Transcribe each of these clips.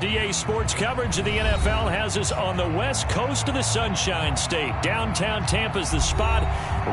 DA Sports coverage of the NFL has us on the west coast of the Sunshine State. Downtown Tampa's the spot,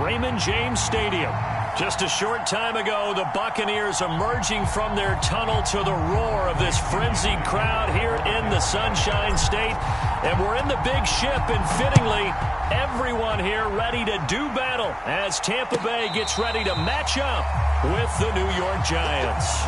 Raymond James Stadium. Just a short time ago, the Buccaneers emerging from their tunnel to the roar of this frenzied crowd here in the Sunshine State. And we're in the big ship, and fittingly, everyone here ready to do battle as Tampa Bay gets ready to match up with the New York Giants.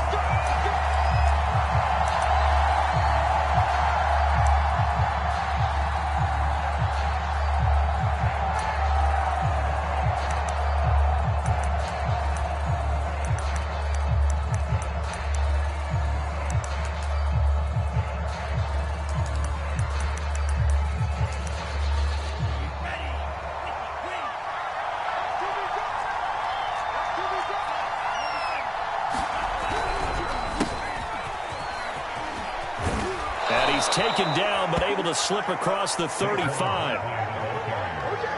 Taken down, but able to slip across the 35.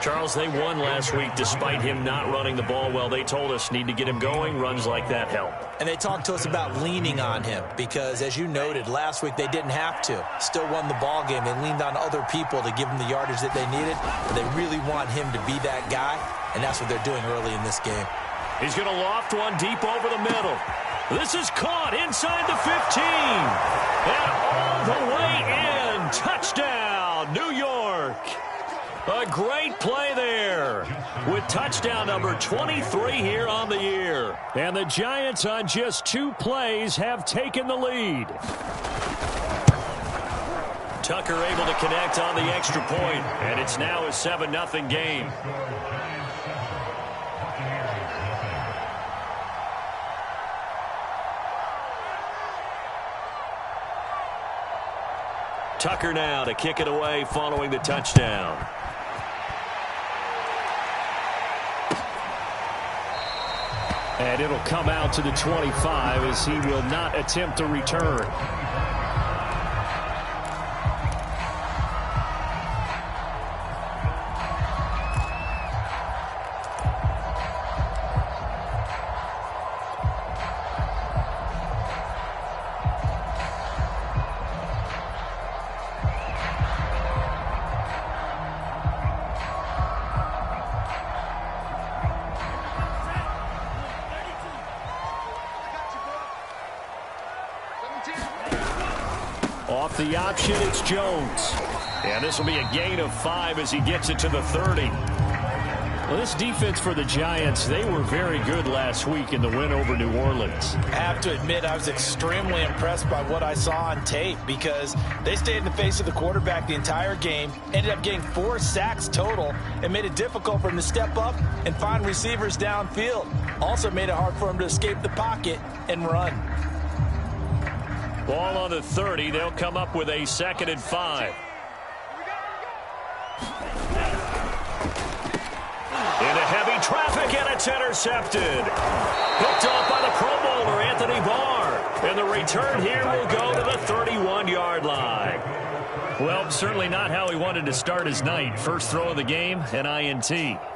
Charles, they won last week despite him not running the ball well. They told us need to get him going. Runs like that help. And they talked to us about leaning on him because, as you noted, last week they didn't have to. Still won the ball game. They leaned on other people to give them the yardage that they needed. But they really want him to be that guy, and that's what they're doing early in this game. He's going to loft one deep over the middle. This is caught inside the 15. And all the way in. Touchdown, New York. A great play there with touchdown number 23 here on the year. And the Giants on just 2 plays have taken the lead. Tucker able to connect on the extra point, and it's now a 7-0 game. Tucker now to kick it away following the touchdown. And it'll come out to the 25 as he will not attempt to return. Off the option, it's Jones. And this will be a gain of 5 as he gets it to the 30. Well, this defense for the Giants, they were very good last week in the win over New Orleans. I have to admit, I was extremely impressed by what I saw on tape because they stayed in the face of the quarterback the entire game, ended up getting 4 sacks total, and made it difficult for him to step up and find receivers downfield. Also made it hard for him to escape the pocket and run. Ball on the 30. They'll come up with a 2nd and 5. Into heavy traffic, and it's intercepted. Picked off by the Pro Bowler, Anthony Barr. And the return here will go to the 31-yard line. Well, certainly not how he wanted to start his night. First throw of the game, an INT.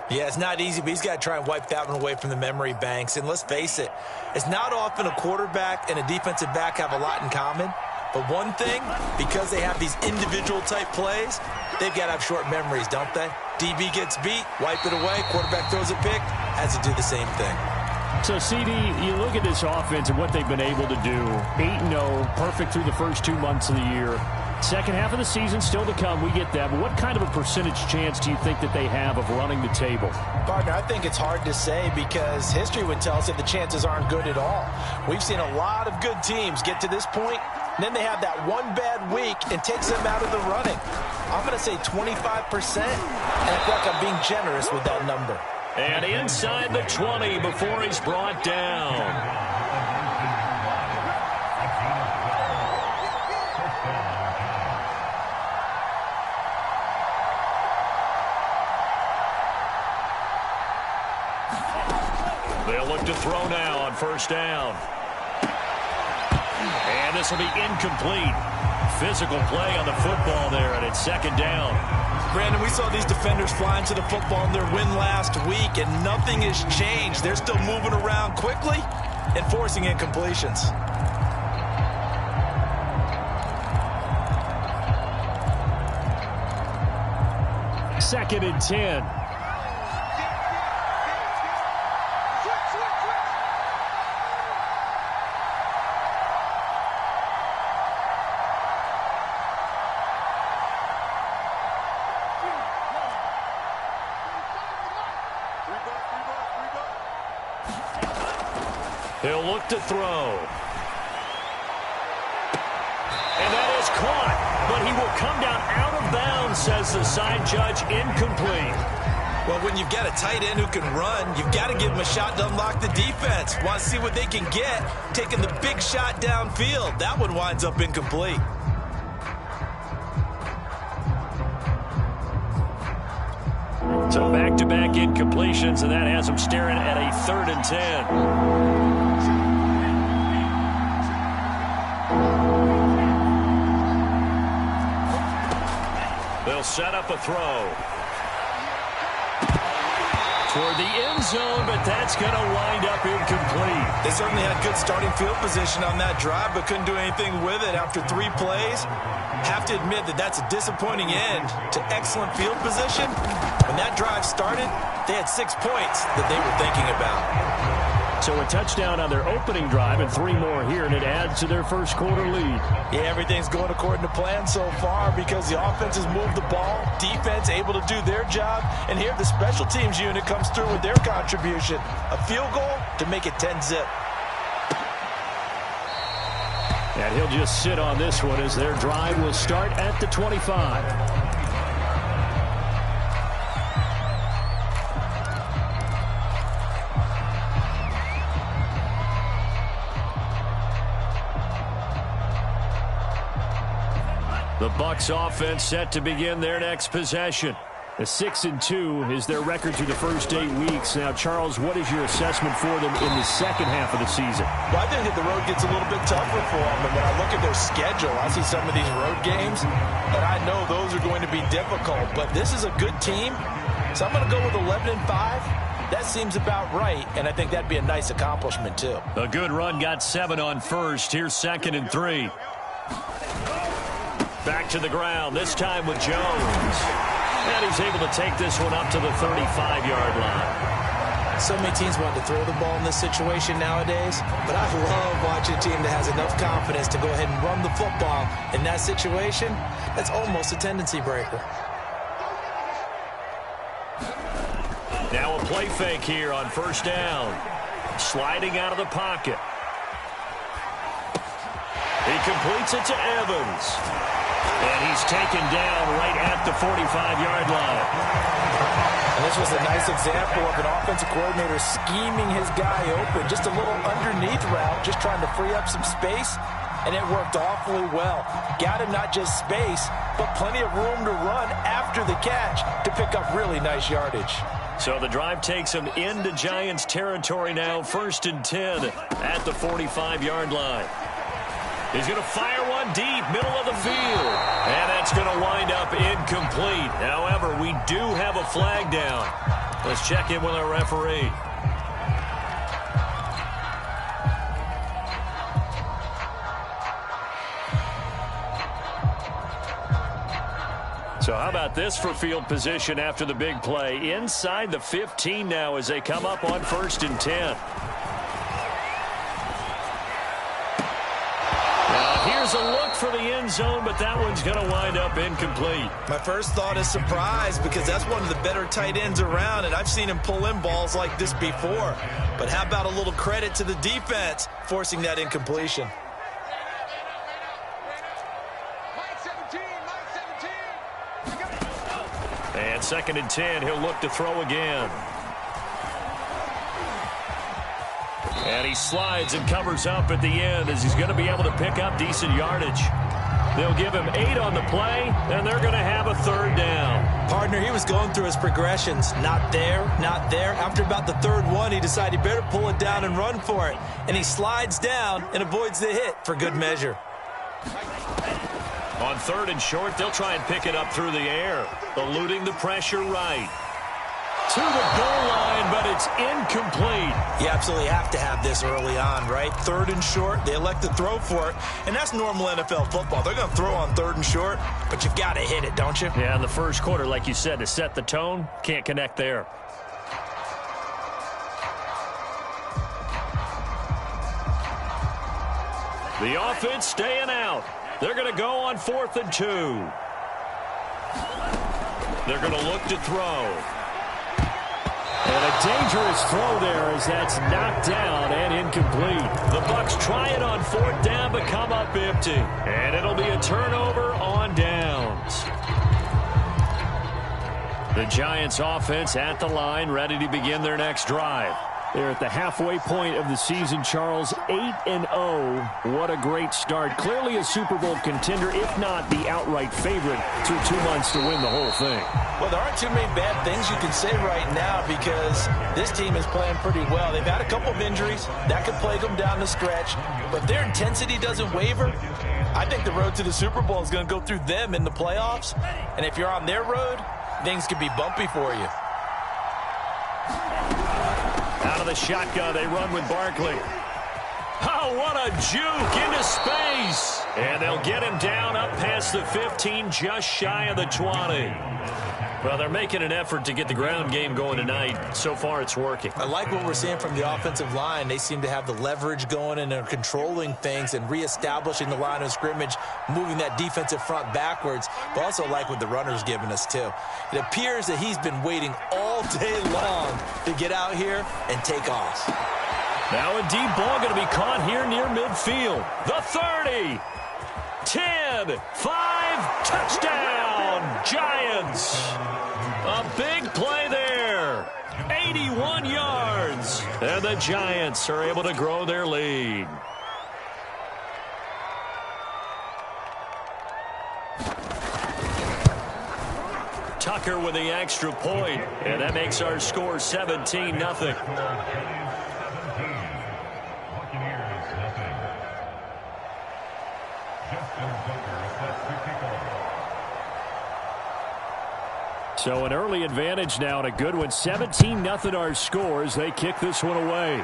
Yeah, it's not easy, but he's got to try and wipe that one away from the memory banks. And let's face it, it's not often a quarterback and a defensive back have a lot in common. But one thing, because they have these individual type plays, they've got to have short memories, don't they? DB gets beat, wipe it away, quarterback throws a pick, has to do the same thing. So, CD, you look at this offense and what they've been able to do. 8-0, perfect through the first 2 months of the year. Second half of the season still to come, we get that. But what kind of a percentage chance do you think that they have of running the table? Partner, I think it's hard to say because history would tell us that the chances aren't good at all. We've seen a lot of good teams get to this point, and then they have that one bad week and takes them out of the running. I'm going to say 25%, and I feel like I'm being generous with that number. And inside the 20 before he's brought down. They'll look to throw now on first down. And this will be incomplete. Physical play on the football there, and it's 2nd down. Brandon, we saw these defenders flying to the football in their win last week, and nothing has changed. They're still moving around quickly and forcing incompletions. 2nd and 10. He'll look to throw. And that is caught, but he will come down out of bounds, says the side judge, incomplete. Well, when you've got a tight end who can run, you've got to give him a shot to unlock the defense. Want to see what they can get, taking the big shot downfield. That one winds up incomplete. So back-to-back incompletions, and that has him staring at a 3rd and 10. They'll set up a throw toward the end zone, but that's going to wind up incomplete. They certainly had good starting field position on that drive, but couldn't do anything with it after 3 plays. Have to admit that that's a disappointing end to excellent field position. When that drive started, they had 6 points that they were thinking about. So a touchdown on their opening drive and 3 more here, and it adds to their first quarter lead. Yeah, everything's going according to plan so far because the offense has moved the ball, defense able to do their job, and here the special teams unit comes through with their contribution. A field goal to make it 10-zip. And he'll just sit on this one as their drive will start at the 25. The Bucs offense set to begin their next possession. A 6-2 is their record through the first 8 weeks. Now, Charles, what is your assessment for them in the second half of the season? Well, I think that the road gets a little bit tougher for them. And when I look at their schedule, I see some of these road games, and I know those are going to be difficult. But this is a good team, so I'm going to go with 11-5. That seems about right, and I think that'd be a nice accomplishment, too. A good run got 7 on first. Here's 2nd and 3. Back to the ground, this time with Jones. And he's able to take this one up to the 35-yard line. So many teams want to throw the ball in this situation nowadays, but I love watching a team that has enough confidence to go ahead and run the football in that situation. That's almost a tendency breaker. Now a play fake here on 1st down. Sliding out of the pocket. He completes it to Evans. And he's taken down right at the 45-yard line. And this was a nice example of an offensive coordinator scheming his guy open. Just a little underneath route, just trying to free up some space, and it worked awfully well. Got him not just space, but plenty of room to run after the catch to pick up really nice yardage. So the drive takes him into Giants territory now, 1st and 10 at the 45-yard line. He's going to fire one deep, middle of the field. And that's going to wind up incomplete. However, we do have a flag down. Let's check in with our referee. So how about this for field position after the big play? Inside the 15 now as they come up on 1st and 10. Here's a look for the end zone, but that one's going to wind up incomplete. My first thought is surprise because that's one of the better tight ends around, and I've seen him pull in balls like this before. But how about a little credit to the defense forcing that incompletion? And 2nd and 10, he'll look to throw again. And he slides and covers up at the end as he's going to be able to pick up decent yardage. They'll give him 8 on the play, and they're going to have a 3rd down. Partner, he was going through his progressions. Not there, not there. After about the 3rd one, he decided he better pull it down and run for it. And he slides down and avoids the hit for good measure. On 3rd and short, they'll try and pick it up through the air, eluding the pressure right. to the goal line, but it's incomplete. You absolutely have to have this early on, right? 3rd and short, they elect to throw for it, and that's normal NFL football. They're going to throw on 3rd and short, but you've got to hit it, don't you? Yeah, in the first quarter, like you said, to set the tone, can't connect there. The offense staying out. They're going to go on 4th and 2. They're going to look to throw. And a dangerous throw there as that's knocked down and incomplete. The Bucs try it on 4th down but come up empty. And it'll be a turnover on downs. The Giants offense at the line, ready to begin their next drive. They're at the halfway point of the season, Charles, 8-0. What a great start. Clearly a Super Bowl contender, if not the outright favorite, through 2 months to win the whole thing. Well, there aren't too many bad things you can say right now because this team is playing pretty well. They've had a couple of injuries. That could plague them down the stretch. But if their intensity doesn't waver, I think the road to the Super Bowl is going to go through them in the playoffs. And if you're on their road, things could be bumpy for you. Out of the shotgun, they run with Barkley. Oh, what a juke into space. And they'll get him down up past the 15, just shy of the 20. Well, they're making an effort to get the ground game going tonight. So far, it's working. I like what we're seeing from the offensive line. They seem to have the leverage going and they're controlling things and reestablishing the line of scrimmage, moving that defensive front backwards. But also like what the runner's giving us, too. It appears that he's been waiting all day long to get out here and take off. Now a deep ball going to be caught here near midfield. The 30, 10, 5, touchdown, Giants. A big play there, 81 yards. And the Giants are able to grow their lead. Tucker with the extra point, and that makes our score 17-0. So an early advantage now and a good one. 17-0 our scores. They kick this one away.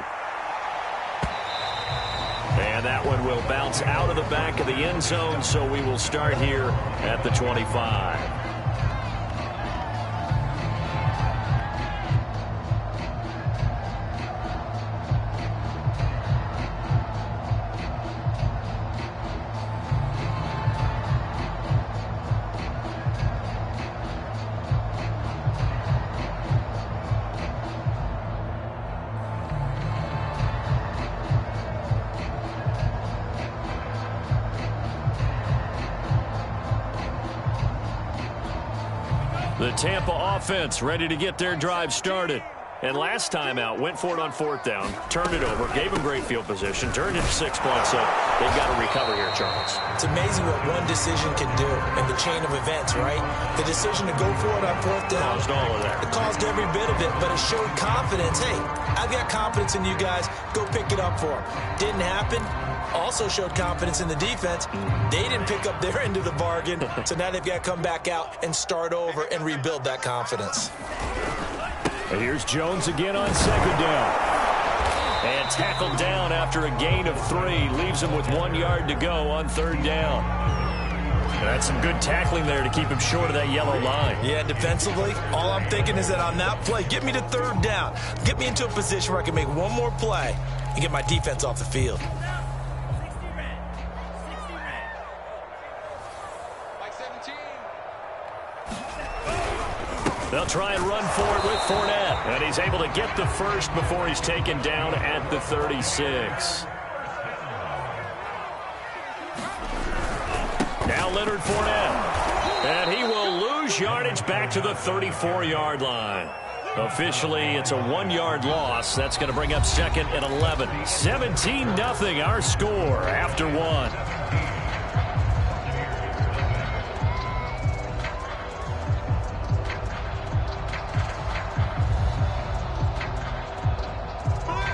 And that one will bounce out of the back of the end zone, so we will start here at the 25. The Tampa offense ready to get their drive started. And last time out, went for it on 4th down, turned it over, gave them great field position, turned into 6 points, so they've got to recover here, Charles. It's amazing what one decision can do in the chain of events, right? The decision to go for it on 4th down. Caused all of that. It caused every bit of it, but it showed confidence. Hey, I've got confidence in you guys. Go pick it up for them. Didn't happen. Also showed confidence in the defense. They didn't pick up their end of the bargain, so now they've got to come back out and start over and rebuild that confidence. And here's Jones again on 2nd down. And tackled down after a gain of 3. Leaves him with 1 yard to go on 3rd down. And that's some good tackling there to keep him short of that yellow line. Yeah, defensively, all I'm thinking is that on that play, get me to 3rd down. Get me into a position where I can make one more play and get my defense off the field. They'll try and run for it with Fournette. And he's able to get the first before he's taken down at the 36. Now Leonard Fournette. And he will lose yardage back to the 34-yard line. Officially, it's a 1-yard loss. That's going to bring up 2nd and 11. 17-0 our score after 1.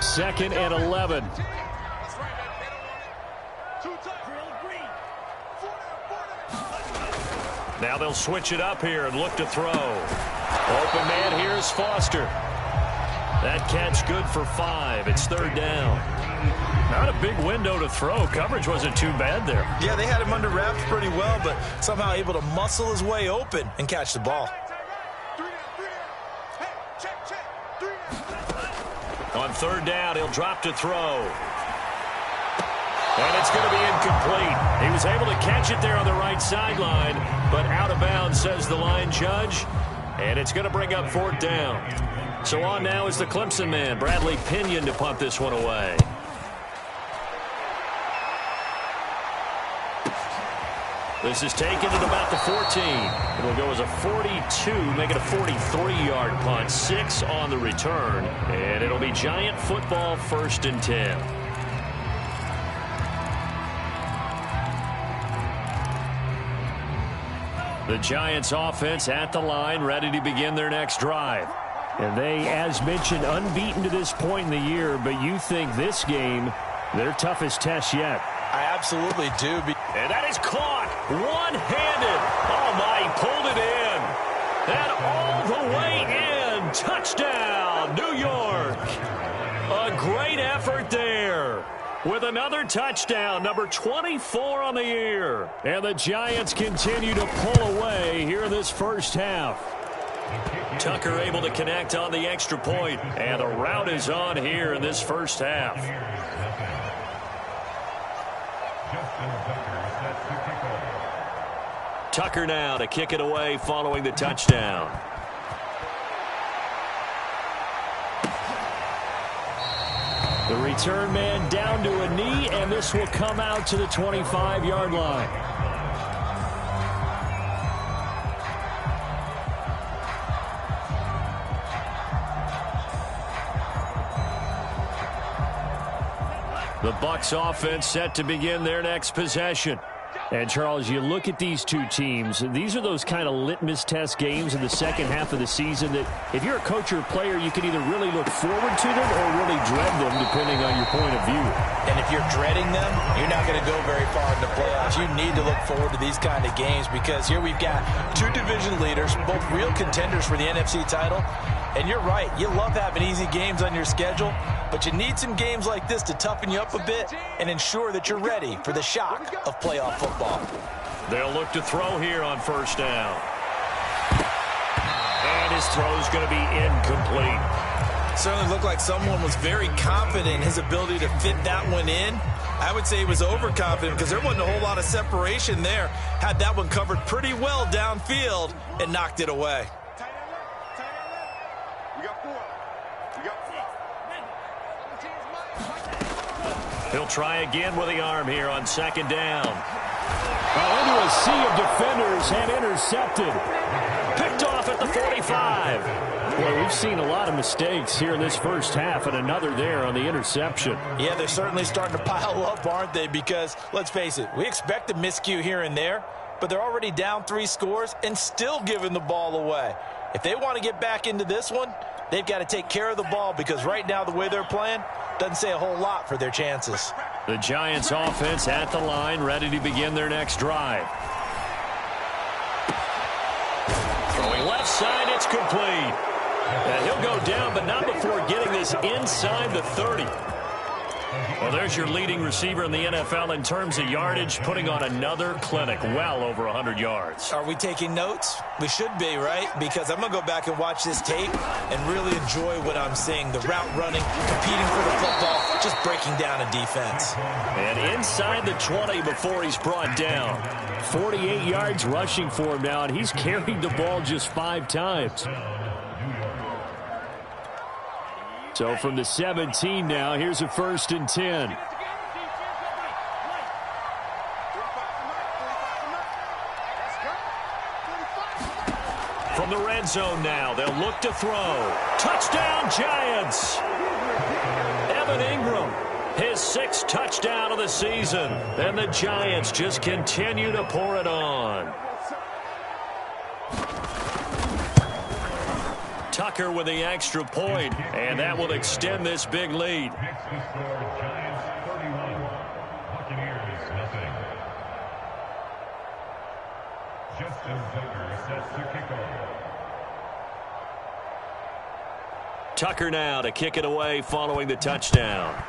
Second and 11. Now they'll switch it up here and look to throw. Open man here is Foster. That catch good for 5. It's 3rd down. Not a big window to throw. Coverage wasn't too bad there. Yeah, they had him under wraps pretty well, but somehow able to muscle his way open and catch the ball. On 3rd down, he'll drop to throw. And it's going to be incomplete. He was able to catch it there on the right sideline, but out of bounds, says the line judge. And it's going to bring up 4th down. So on now is the Clemson man, Bradley Pinion, to punt this one away. This is taken at about the 14. It'll go as a 42, make it a 43-yard punt. 6 on the return. And it'll be Giant football, 1st and 10. The Giants offense at the line, ready to begin their next drive. And they, as mentioned, unbeaten to this point in the year, but you think this game, their toughest test yet. I absolutely do. And that is caught one-handed. Oh, my, he pulled it in. And all the way in. Touchdown, New York. A great effort there. With another touchdown, number 24 on the year. And the Giants continue to pull away here in this first half. Tucker able to connect on the extra point. And the route is on here in this first half. Tucker now to kick it away following the touchdown. The return man down to a knee, and this will come out to the 25-yard line. The Bucs offense set to begin their next possession. And, Charles, you look at these two teams, and these are those kind of litmus test games in the second half of the season that if you're a coach or a player, you can either really look forward to them or really dread them, depending on your point of view. And if you're dreading them, you're not going to go very far in the playoffs. You need to look forward to these kind of games because here we've got 2 division leaders, both real contenders for the NFC title. And you're right, you love having easy games on your schedule, but you need some games like this to toughen you up a bit and ensure that you're ready for the shock of playoff football. They'll look to throw here on 1st down. And his throw's going to be incomplete. Certainly looked like someone was very confident in his ability to fit that one in. I would say he was overconfident because there wasn't a whole lot of separation there. Had that one covered pretty well downfield and knocked it away. He'll try again with the arm here on 2nd down. Into a sea of defenders and intercepted. Picked off at the 45. Boy, we've seen a lot of mistakes here in this first half, and another there on the interception. Yeah, they're certainly starting to pile up, aren't they? Because, let's face it, we expect a miscue here and there, but they're already down 3 scores and still giving the ball away. If they want to get back into this one, they've got to take care of the ball because right now the way they're playing doesn't say a whole lot for their chances. The Giants offense at the line, ready to begin their next drive. Throwing left side, it's complete. And he'll go down, but not before getting this inside the 30. Well, there's your leading receiver in the NFL in terms of yardage, putting on another clinic, well over 100 yards. Are we taking notes? We should be, right? Because I'm going to go back and watch this tape and really enjoy what I'm seeing. The route running, competing for the football, just breaking down a defense. And inside the 20 before he's brought down. 48 yards rushing for him now, and he's carried the ball just 5 times. So from the 17 now, here's a 1st and 10. From the red zone now, they'll look to throw. Touchdown, Giants! Evan Ingram, his 6th touchdown of the season. And the Giants just continue to pour it on. Tucker with the extra point, and that will extend this big lead. Tucker now to kick it away following the touchdown.